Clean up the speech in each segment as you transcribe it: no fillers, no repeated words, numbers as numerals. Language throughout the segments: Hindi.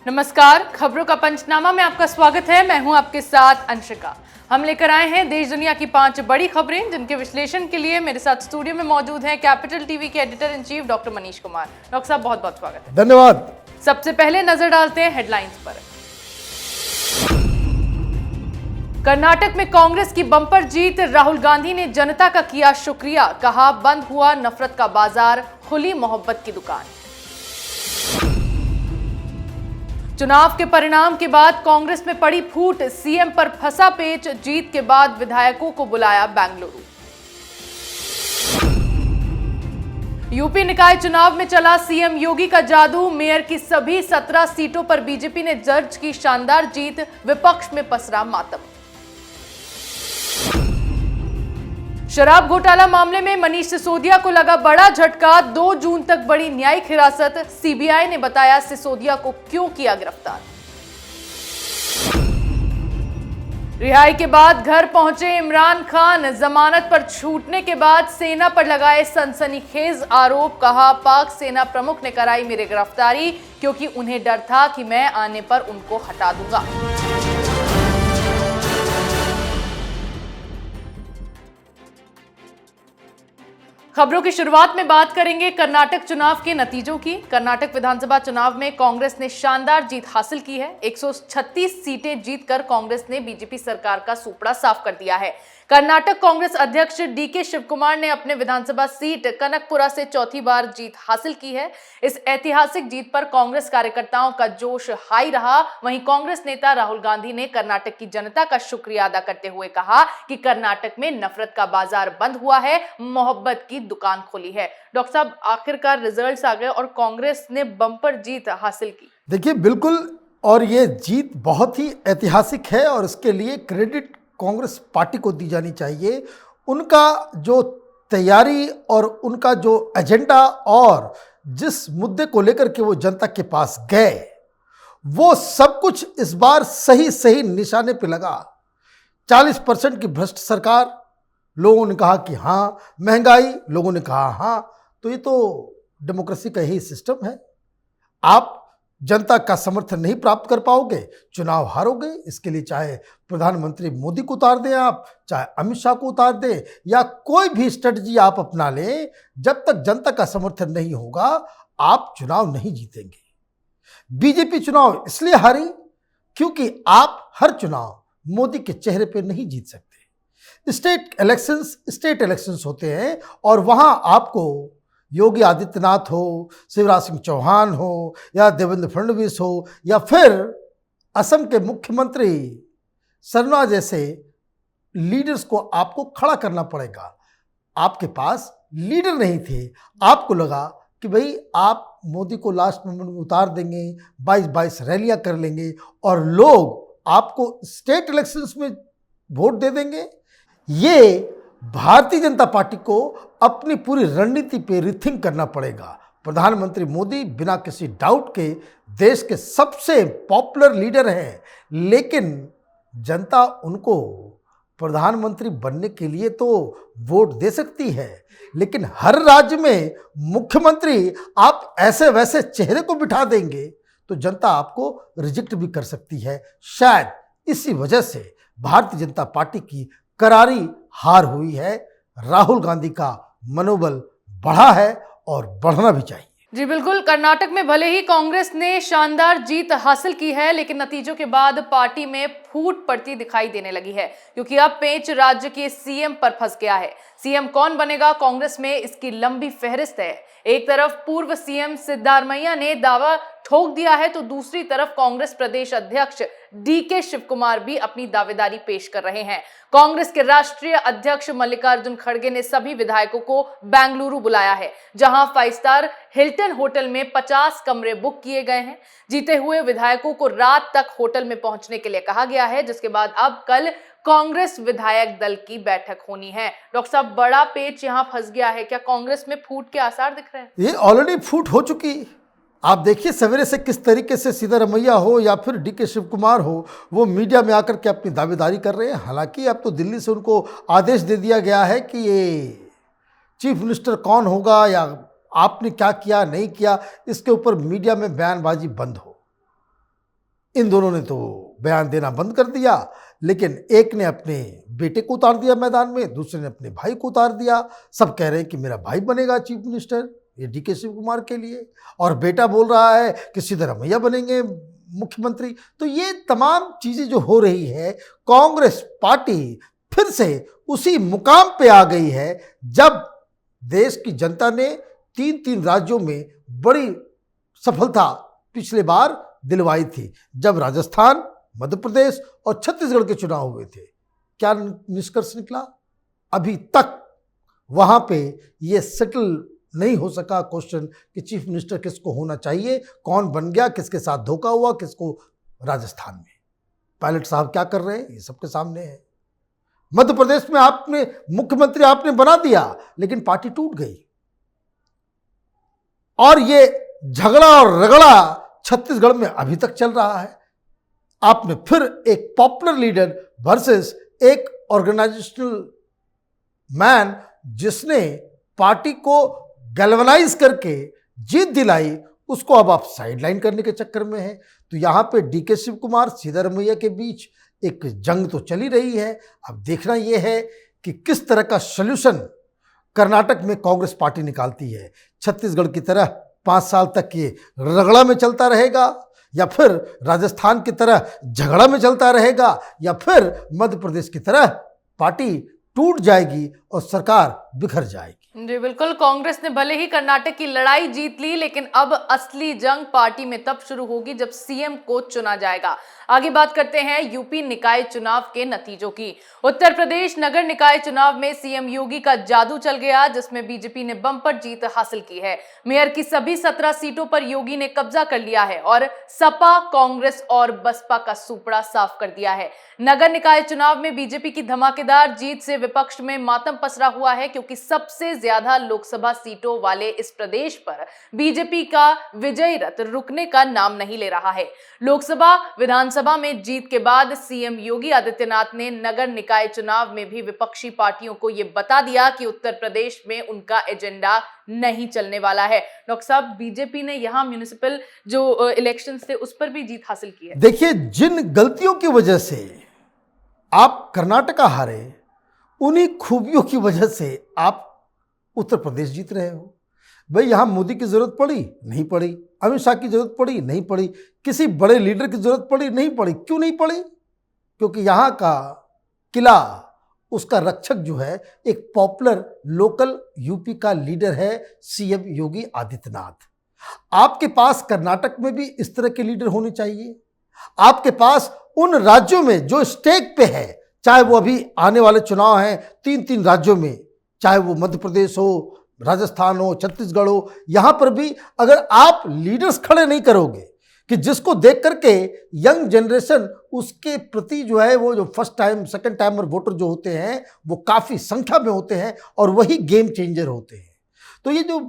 नमस्कार, खबरों का पंचनामा में आपका स्वागत है। मैं हूं आपके साथ अंशिका। हम लेकर आए हैं देश दुनिया की 5 बड़ी खबरें, जिनके विश्लेषण के लिए मेरे साथ स्टूडियो में मौजूद हैं कैपिटल टीवी के editor in chief doctor Manish Kumar. Doctor साहब, बहुत बहुत स्वागत है। धन्यवाद। सबसे पहले नजर डालते हैं हेडलाइंस पर। कर्नाटक में कांग्रेस की बंपर जीत, राहुल गांधी ने जनता का किया शुक्रिया, कहा बंद हुआ नफरत का बाजार, खुली मोहब्बत की दुकान। चुनाव के परिणाम के बाद कांग्रेस में पड़ी फूट, सीएम पर फंसा पेच, जीत के बाद विधायकों को बुलाया बेंगलुरु। यूपी निकाय चुनाव में चला सीएम योगी का जादू, मेयर की सभी 17 सीटों पर बीजेपी ने दर्ज की शानदार जीत, विपक्ष में पसरा मातम। शराब घोटाला मामले में मनीष सिसोदिया को लगा बड़ा झटका, 2 जून तक बढ़ी न्यायिक हिरासत, सीबीआई ने बताया सिसोदिया को क्यों किया गिरफ्तार। रिहाई के बाद घर पहुंचे इमरान खान, जमानत पर छूटने के बाद सेना पर लगाए सनसनीखेज आरोप, कहा पाक सेना प्रमुख ने कराई मेरी गिरफ्तारी क्योंकि उन्हें डर था कि मैं आने पर उनको हटा दूंगा। खबरों की शुरुआत में बात करेंगे कर्नाटक चुनाव के नतीजों की। कर्नाटक विधानसभा चुनाव में कांग्रेस ने शानदार जीत हासिल की है। 136 सीटें जीतकर कांग्रेस ने बीजेपी सरकार का सूपड़ा साफ कर दिया है। कर्नाटक कांग्रेस अध्यक्ष डीके शिवकुमार ने अपने विधानसभा सीट कनकपुरा से चौथी बार जीत हासिल की है। इस ऐतिहासिक जीत पर कांग्रेस कार्यकर्ताओं का जोश हाई रहा। वहीं कांग्रेस नेता राहुल गांधी ने कर्नाटक की जनता का शुक्रिया अदा करते हुए कहा कि कर्नाटक में नफरत का बाजार बंद हुआ है, मोहब्बत की दुकान खोली है। डॉक्टर साहब, आखिरकार रिजल्ट्स आ गए और कांग्रेस ने बम्पर जीत हासिल की। देखिए, बिल्कुल, और ये जीत बहुत ही ऐतिहासिक है और इसके लिए क्रेडिट कांग्रेस पार्टी को दी जानी चाहिए। उनका जो तैयारी और उनका जो एजेंडा और जिस मुद्दे को लेकर के वो जनता के पास गए, वो सब कुछ इस बार सही सही निशाने पे लगा। 40% की भ्रष्ट सरकार, लोगों ने कहा कि हाँ। महंगाई, लोगों ने कहा हाँ। तो ये तो डेमोक्रेसी का ही सिस्टम है। आप जनता का समर्थन नहीं प्राप्त कर पाओगे, चुनाव हारोगे। इसके लिए चाहे प्रधानमंत्री मोदी को उतार दें आप, चाहे अमित शाह को उतार दें, या कोई भी स्ट्रेटजी आप अपना लें, जब तक जनता का समर्थन नहीं होगा आप चुनाव नहीं जीतेंगे। बीजेपी चुनाव इसलिए हारी क्योंकि आप हर चुनाव मोदी के चेहरे पे नहीं जीत सकते। स्टेट इलेक्शंस होते हैं और वहां आपको योगी आदित्यनाथ हो, शिवराज सिंह चौहान हो, या देवेंद्र फडणवीस हो, या फिर असम के मुख्यमंत्री सरना जैसे लीडर्स को आपको खड़ा करना पड़ेगा। आपके पास लीडर नहीं थे। आपको लगा कि भाई आप मोदी को लास्ट मोमेंट में उतार देंगे, 22 रैलियां कर लेंगे और लोग आपको स्टेट इलेक्शंस में वोट दे देंगे। ये भारतीय जनता पार्टी को अपनी पूरी रणनीति पे रिथिंक करना पड़ेगा। प्रधानमंत्री मोदी बिना किसी डाउट के देश के सबसे पॉपुलर लीडर हैं, लेकिन जनता उनको प्रधानमंत्री बनने के लिए तो वोट दे सकती है, लेकिन हर राज्य में मुख्यमंत्री आप ऐसे वैसे चेहरे को बिठा देंगे तो जनता आपको रिजेक्ट भी कर सकती है। शायद इसी वजह से भारतीय जनता पार्टी की करारी हार हुई है। राहुल गांधी का मनोबल बढ़ा है और बढ़ना भी चाहिए। जी बिल्कुल, कर्नाटक में भले ही कांग्रेस ने शानदार जीत हासिल की है, लेकिन नतीजों के बाद पार्टी में फूट पड़ती दिखाई देने लगी है, क्योंकि अब पेंच राज्य के सीएम पर फंस गया है। सीएम कौन बनेगा कांग्रेस में, इसकी लंबी फहरिस्त है। एक तरफ पूर्व सीएम सिद्धारमैया ने दावा ठोक दिया है, तो दूसरी तरफ कांग्रेस प्रदेश अध्यक्ष डीके शिवकुमार भी अपनी दावेदारी पेश कर रहे हैं। कांग्रेस के राष्ट्रीय अध्यक्ष मल्लिकार्जुन खड़गे ने सभी विधायकों को बेंगलुरु बुलाया है, जहां 5 स्टार हिल्टन होटल में 50 कमरे बुक किए गए हैं। जीते हुए विधायकों को रात तक होटल में पहुंचने के लिए कहा गया है, जिसके बाद अब कल कांग्रेस विधायक दल की बैठक होनी है। डॉक्टर साहब, बड़ा पेच यहां फंस गया है। क्या कांग्रेस में फूट के आसार दिख रहे हैं? ये ऑलरेडी फूट हो चुकी। आप देखिए सवेरे से किस तरीके से सिद्धारमैया हो या फिर डीके शिवकुमार हो, वो मीडिया में आकर के अपनी दावेदारी कर रहे हैं। हालांकि अब तो दिल्ली से उनको आदेश दे दिया गया है कि ये चीफ मिनिस्टर कौन होगा या आपने क्या किया नहीं किया, इसके ऊपर मीडिया में बयानबाजी बंद हो। इन दोनों ने तो बयान देना बंद कर दिया, लेकिन एक ने अपने बेटे को उतार दिया मैदान में, दूसरे ने अपने भाई को उतार दिया। सब कह रहे हैं कि मेरा भाई बनेगा चीफ मिनिस्टर, ये डीके शिव कुमार के लिए, और बेटा बोल रहा है कि सिद्धरामैया बनेंगे मुख्यमंत्री। तो ये तमाम चीज़ें जो हो रही है, कांग्रेस पार्टी फिर से उसी मुकाम पे आ गई है जब देश की जनता ने 3 राज्यों में बड़ी सफलता पिछले बार दिलवाई थी, जब राजस्थान, मध्य प्रदेश और छत्तीसगढ़ के चुनाव हुए थे। क्या निष्कर्ष निकला? अभी तक वहां पे ये सेटल नहीं हो सका क्वेश्चन कि चीफ मिनिस्टर किसको होना चाहिए, कौन बन गया, किसके साथ धोखा हुआ, किसको। राजस्थान में पायलट साहब क्या कर रहे हैं, ये सबके सामने है। मध्य प्रदेश में आपने मुख्यमंत्री आपने बना दिया, लेकिन पार्टी टूट गई, और ये झगड़ा और रगड़ा छत्तीसगढ़ में अभी तक चल रहा है। आपने फिर एक पॉपुलर लीडर वर्सेस एक ऑर्गेनाइजेशनल मैन जिसने पार्टी को गैल्वनाइज करके जीत दिलाई, उसको अब आप साइडलाइन करने के चक्कर में हैं। तो यहां पे डीके शिव कुमार, सिद्धरामैया के बीच एक जंग तो चली रही है। अब देखना यह है कि किस तरह का सॉल्यूशन कर्नाटक में कांग्रेस पार्टी निकालती है। छत्तीसगढ़ की तरह 5 साल तक ये रगड़ा में चलता रहेगा, या फिर राजस्थान की तरह झगड़ा में चलता रहेगा, या फिर मध्य प्रदेश की तरह पार्टी टूट जाएगी और सरकार बिखर जाएगी। जी बिल्कुल, कांग्रेस ने भले ही कर्नाटक की लड़ाई जीत ली, लेकिन अब असली जंग पार्टी में तब शुरू होगी जब सीएम को चुना जाएगा। आगे बात करते हैं यूपी निकाय चुनाव के नतीजों की। उत्तर प्रदेश नगर निकाय चुनाव में सीएम योगी का जादू चल गया, जिसमें बीजेपी ने बम्पर जीत हासिल की है। मेयर की सभी 17 सीटों पर योगी ने कब्जा कर लिया है और सपा, कांग्रेस और बसपा का सुपड़ा साफ कर दिया है। नगर निकाय चुनाव में बीजेपी की धमाकेदार जीत से विपक्ष में मातम पसरा हुआ है, क्योंकि सबसे ज्यादा लोकसभा सीटों वाले इस प्रदेश पर बीजेपी का विजयी रथ रुकने का नाम नहीं ले रहा है। लोकसभा, विधानसभा में जीत के बाद सीएम योगी आदित्यनाथ ने नगर निकाय चुनाव में भी विपक्षी पार्टियों को यह बता दिया कि उत्तर प्रदेश में उनका एजेंडा नहीं चलने वाला है। डॉक्टर साहब, बीजेपी ने यहां म्युनिसिपल जो इलेक्शंस थे उस पर भी जीत हासिल की है। देखिए, जिन गलतियों की वजह से आप कर्नाटका हारे, उन्हीं खूबियों की वजह से आप उत्तर प्रदेश जीत रहे हो। भाई, यहां मोदी की जरूरत पड़ी? नहीं पड़ी। अमित शाह की जरूरत पड़ी? नहीं पड़ी। किसी बड़े लीडर की जरूरत पड़ी? नहीं पड़ी। क्यों नहीं पड़ी? क्योंकि यहां का किला, उसका रक्षक जो है एक पॉपुलर लोकल यूपी का लीडर है, सीएम योगी आदित्यनाथ। आपके पास कर्नाटक में भी इस तरह के लीडर होने चाहिए। आपके पास उन राज्यों में जो स्टेक पे है, चाहे वो अभी आने वाले चुनाव हैं 3 राज्यों में, चाहे वो मध्य प्रदेश हो, राजस्थान हो, छत्तीसगढ़ हो, यहां पर भी अगर आप लीडर्स खड़े नहीं करोगे कि जिसको देख करके यंग जनरेशन उसके प्रति जो है, वो जो first time second timer voter जो होते हैं वो काफ़ी संख्या में होते हैं और वही गेम चेंजर होते हैं। तो ये जो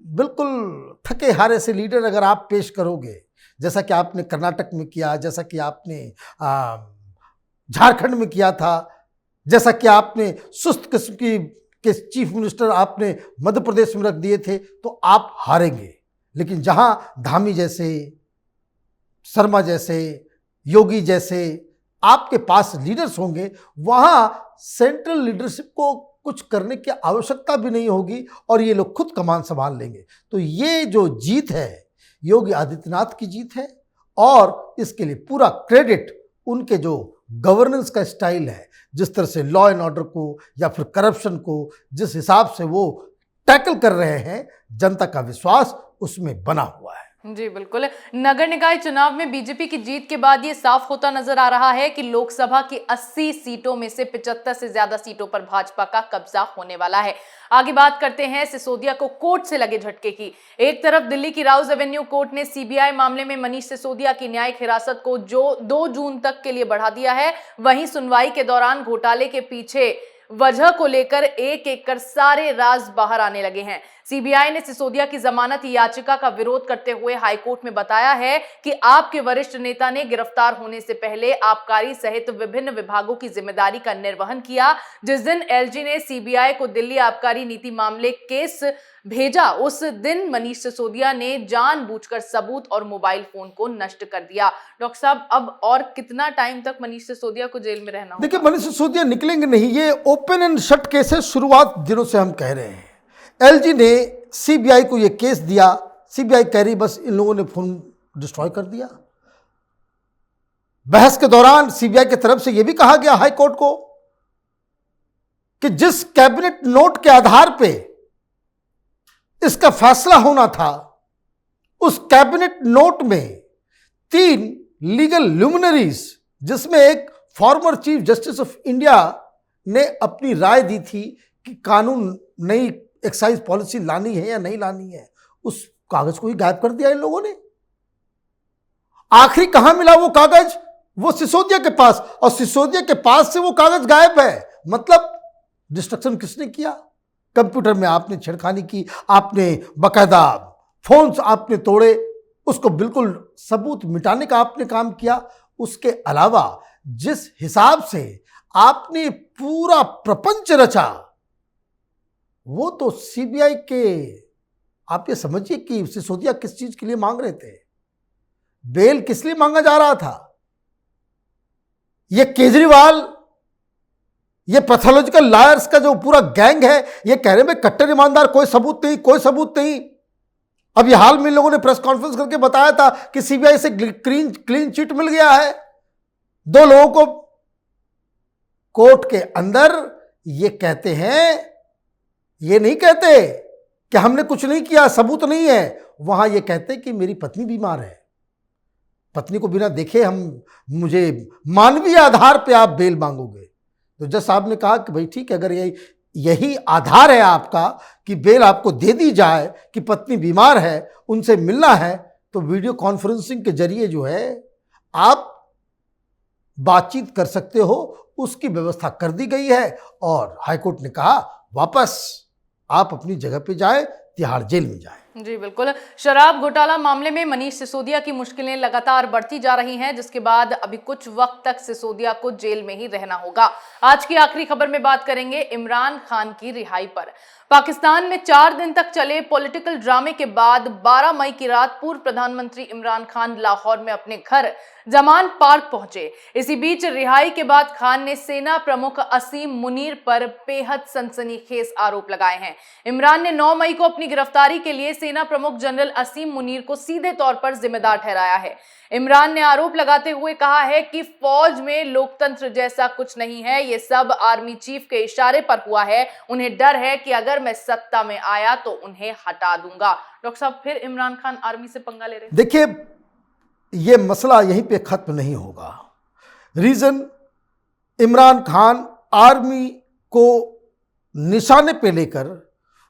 बिल्कुल थके हारे से लीडर अगर आप पेश करोगे, जैसा कि आपने कर्नाटक में किया, जैसा कि आपने झारखंड में किया था, जैसा कि आपने सुस्त किस्म के चीफ मिनिस्टर आपने मध्य प्रदेश में रख दिए थे, तो आप हारेंगे। लेकिन जहां धामी जैसे, शर्मा जैसे, योगी जैसे आपके पास लीडर्स होंगे, वहां सेंट्रल लीडरशिप को कुछ करने की आवश्यकता भी नहीं होगी और ये लोग खुद कमान संभाल लेंगे। तो ये जो जीत है योगी आदित्यनाथ की जीत है, और इसके लिए पूरा क्रेडिट उनके जो गवर्नेंस का स्टाइल है, जिस तरह से लॉ एंड ऑर्डर को या फिर करप्शन को जिस हिसाब से वो टैकल कर रहे हैं, जनता का विश्वास उसमें बना हुआ है। जी बिल्कुल, नगर निकाय चुनाव में बीजेपी की जीत के बाद ये साफ होता नजर आ रहा है कि लोकसभा की 80 सीटों में से 75 से ज्यादा सीटों पर भाजपा का कब्जा होने वाला है। आगे बात करते हैं सिसोदिया को कोर्ट से लगे झटके की। एक तरफ दिल्ली की राउज एवेन्यू कोर्ट ने सीबीआई मामले में मनीष सिसोदिया की न्यायिक हिरासत को जो 2 जून तक के लिए बढ़ा दिया है, वहीं सुनवाई के दौरान घोटाले के पीछे वजह को लेकर एक एक कर सारे राज बाहर आने लगे हैं। सीबीआई ने सिसोदिया की जमानत याचिका का विरोध करते हुए हाईकोर्ट में बताया है कि आपके वरिष्ठ नेता ने गिरफ्तार होने से पहले आबकारी सहित विभिन्न विभागों की जिम्मेदारी का निर्वहन किया। जिस दिन एलजी ने सीबीआई को दिल्ली आबकारी नीति मामले केस भेजा, उस दिन मनीष सिसोदिया ने जानबूझकर सबूत और मोबाइल फोन को नष्ट कर दिया। डॉक्टर साहब, अब और कितना टाइम तक मनीष सिसोदिया को जेल में रहना होगा? देखिए, मनीष सिसोदिया निकलेंगे नहीं, ये ओपन एंड शट केस है। शुरुआत दिनों से हम कह रहे हैं। एलजी ने सीबीआई को ये केस दिया, सीबीआई कह रही बस इन लोगों ने फोन डिस्ट्रॉय कर दिया। बहस के दौरान सीबीआई की तरफ से यह भी कहा गया हाई कोर्ट को कि जिस कैबिनेट नोट के आधार पे इसका फैसला होना था, उस कैबिनेट नोट में 3 लीगल ल्यूमिनरीज, जिसमें एक former chief justice of India ने अपनी राय दी थी कि कानून नई एक्साइज पॉलिसी लानी है या नहीं लानी है, उस कागज को ही गायब कर दिया इन लोगों ने। आखिरी कहां मिला वो कागज? वो सिसोदिया के पास, और सिसोदिया के पास से वो कागज गायब है। मतलब डिस्ट्रक्शन किसने किया? कंप्यूटर में आपने छेड़खानी की, आपने बकायदा फोन्स आपने तोड़े, उसको बिल्कुल सबूत मिटाने का आपने काम किया। उसके अलावा जिस हिसाब से आपने पूरा प्रपंच रचा, वो तो सीबीआई के, आप ये समझिए कि सिसोदिया किस चीज के लिए मांग रहे थे, बेल किस लिए मांगा जा रहा था। ये केजरीवाल, ये पैथोलॉजिकल लायर्स का जो पूरा गैंग है, ये कह रहे हैं कट्टर ईमानदार, कोई सबूत नहीं, कोई सबूत नहीं। अब ये हाल में लोगों ने प्रेस कॉन्फ्रेंस करके बताया था कि सीबीआई से क्लीन चिट मिल गया है 2 लोगों को। कोर्ट के अंदर ये कहते हैं, ये नहीं कहते कि हमने कुछ नहीं किया, सबूत नहीं है। वहां ये कहते कि मेरी पत्नी बीमार है, पत्नी को बिना देखे मुझे मानवीय आधार पे आप बेल मांगोगे। तो जज साहब ने कहा कि भाई ठीक है, अगर यही आधार है आपका कि बेल आपको दे दी जाए कि पत्नी बीमार है, उनसे मिलना है, तो वीडियो कॉन्फ्रेंसिंग के जरिए जो है आप बातचीत कर सकते हो, उसकी व्यवस्था कर दी गई है। और हाईकोर्ट ने कहा वापस आप अपनी जगह पे जाए, तिहाड़ जेल में जाए। जी बिल्कुल। शराब घोटाला मामले में मनीष सिसोदिया की मुश्किलें लगातार बढ़ती जा रही हैं, जिसके बाद अभी कुछ वक्त तक सिसोदिया को जेल में ही रहना होगा। आज की आखिरी खबर में बात करेंगे इमरान खान की रिहाई पर। पाकिस्तान में 4 दिन तक चले पॉलिटिकल ड्रामे के बाद 12 मई की रात पूर्व प्रधानमंत्री इमरान खान लाहौर में अपने घर जमान पार्क पहुंचे। इसी बीच रिहाई के बाद खान ने सेना प्रमुख असीम मुनीर पर बेहद सनसनीखेज आरोप लगाए हैं। इमरान ने 9 मई को अपनी गिरफ्तारी के लिए सेना प्रमुख जनरल असीम मुनीर को सीधे तौर पर जिम्मेदार ठहराया है। इमरान ने आरोप लगाते हुए कहा है कि फौज में लोकतंत्र जैसा कुछ नहीं है, ये सब आर्मी चीफ के इशारे पर हुआ है। उन्हें डर है कि अगर मैं सत्ता में आया तो उन्हें हटा दूंगा। डॉक्टर साहब, फिर इमरान खान आर्मी से पंगा ले रहे हैं। देखिए, ये मसला यहीं पे खत्म नहीं होगा। रीजन, इमरान खान आर्मी को निशाने पे लेकर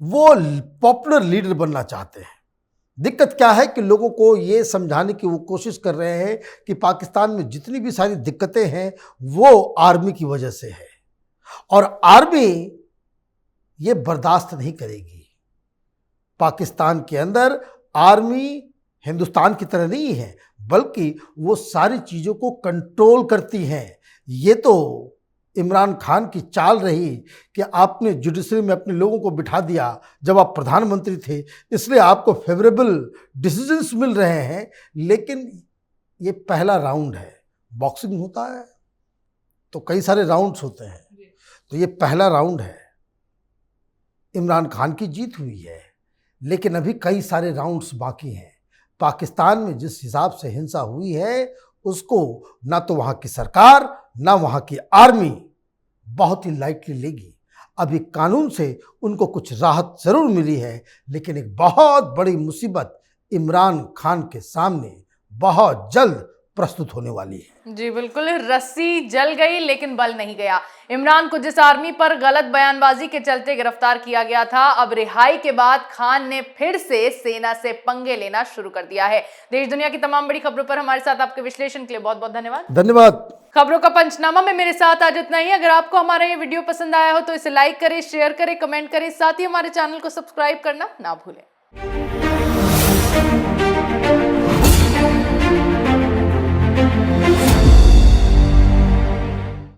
वो पॉपुलर लीडर बनना चाहते हैं। दिक्कत क्या है कि लोगों को ये समझाने की वो कोशिश कर रहे हैं कि पाकिस्तान में जितनी भी सारी दिक्कतें हैं वो आर्मी की वजह से है, और आर्मी ये बर्दाश्त नहीं करेगी। पाकिस्तान के अंदर आर्मी हिंदुस्तान की तरह नहीं है, बल्कि वो सारी चीज़ों को कंट्रोल करती हैं। ये तो इमरान खान की चाल रही कि आपने जुडिशरी में अपने लोगों को बिठा दिया जब आप प्रधानमंत्री थे, इसलिए आपको फेवरेबल डिसीजंस मिल रहे हैं। लेकिन ये पहला राउंड है, बॉक्सिंग होता है तो कई सारे राउंड्स होते हैं, तो ये पहला राउंड है। इमरान खान की जीत हुई है, लेकिन अभी कई सारे राउंड्स बाकी हैं। पाकिस्तान में जिस हिसाब से हिंसा हुई है, उसको ना तो वहाँ की सरकार ना वहाँ की आर्मी बहुत ही लाइटली लेगी। अभी कानून से उनको कुछ राहत जरूर मिली है, लेकिन एक बहुत बड़ी मुसीबत इमरान खान के सामने बहुत जल्द प्रस्तुत होने वाली है। जी बिल्कुल, रस्सी जल गई लेकिन बल नहीं गया। इमरान को जिस आर्मी पर गलत बयानबाजी के चलते गिरफ्तार किया गया था, अब रिहाई के बाद खान ने फिर से सेना से पंगे लेना शुरू कर दिया है। देश दुनिया की तमाम बड़ी खबरों पर हमारे साथ आपके विश्लेषण के लिए बहुत बहुत धन्यवाद। धन्यवाद। खबरों का पंचनामा में मेरे साथ आज इतना ही। अगर आपको हमारा ये वीडियो पसंद आया हो तो इसे लाइक करें, शेयर करें, कमेंट करें, साथ ही हमारे चैनल को सब्सक्राइब करना ना भूलें।